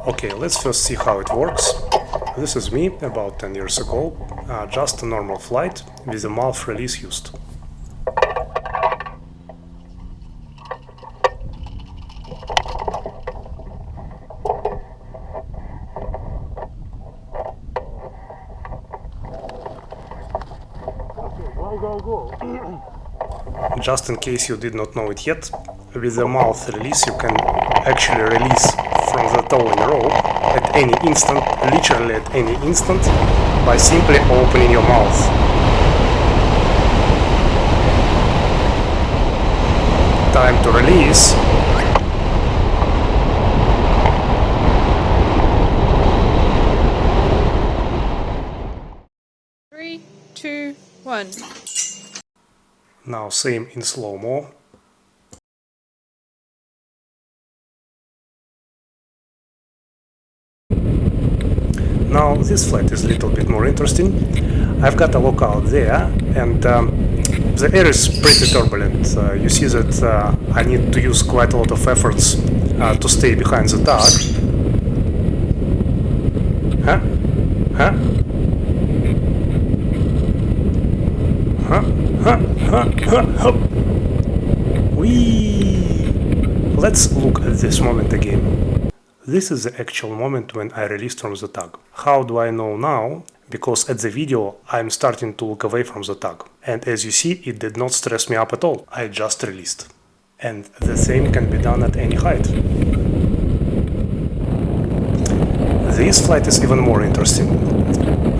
Okay, let's first see how it works. This is me about 10 years ago, just a normal flight with a mouth release used. Just in case you did not know it yet, with the mouth release you can actually release from the towing rope at any instant, literally at any instant, by simply opening your mouth. Time to release. Three, two, one. Now same in slow-mo. Now this flight is a little bit more interesting. I've got a lookout there, and the air is pretty turbulent. You see that I need to use quite a lot of efforts to stay behind the tug. Huh? Huh? Huh? Huh? Huh? Huh? Huh? Whee! Let's look at this moment again. This is the actual moment when I released from the tug. How do I know now? Because at the video I'm starting to look away from the tug. And as you see, it did not stress me up at all. I just released. And the same can be done at any height. This flight is even more interesting.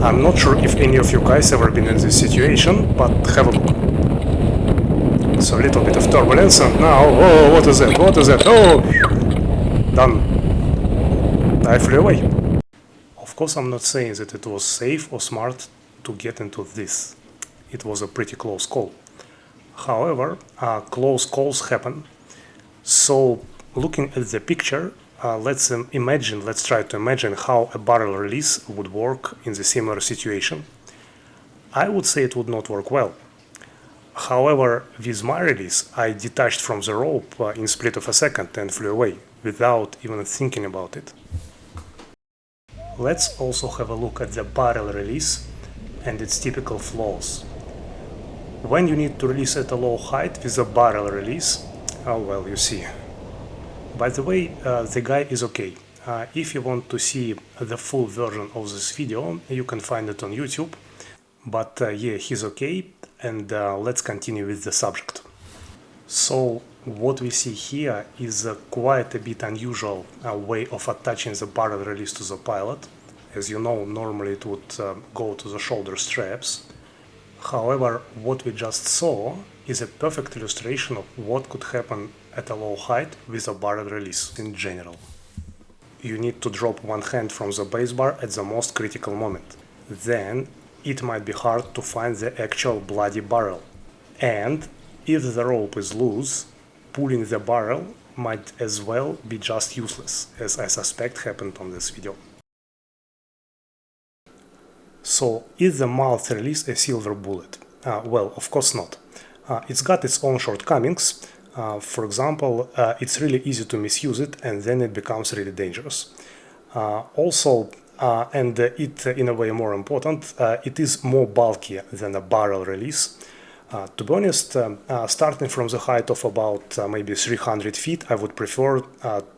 I'm not sure if any of you guys ever been in this situation, but have a look. So a little bit of turbulence, and now, oh, what is that? What is that? Oh, done. I flew away. Of course, I'm not saying that it was safe or smart to get into this. It was a pretty close call. However, close calls happen. So, looking at the picture, let's try to imagine how a barrel release would work in the similar situation. I would say it would not work well. However, with my release, I detached from the rope in split of a second and flew away, without even thinking about it. Let's also have a look at the barrel release and its typical flaws. When you need to release at a low height with a barrel release, oh well, you see. By the way, the guy is okay. If you want to see the full version of this video, you can find it on YouTube. But yeah, he's okay, and let's continue with the subject. So what we see here is quite a bit unusual way of attaching the barrel release to the pilot. As you know, normally it would go to the shoulder straps. However, what we just saw is a perfect illustration of what could happen at a low height with a barrel release in general. You need to drop one hand from the base bar at the most critical moment. Then it might be hard to find the actual bloody barrel. And if the rope is loose, pulling the barrel might as well be just useless, as I suspect happened on this video. So, is the mouth release a silver bullet? Well, of course not. It's got its own shortcomings. For example, it's really easy to misuse it, and then it becomes really dangerous. And it, in a way more important, it is more bulky than a barrel release. To be honest, starting from the height of about maybe 300 feet, I would prefer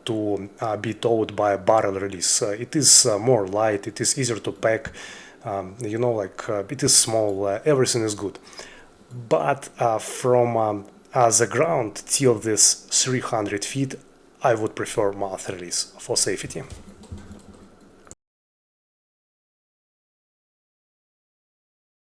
to be towed by a barrel release. It is more light, it is easier to pack, it is small, everything is good. But from the ground till this 300 feet, I would prefer mouth release for safety.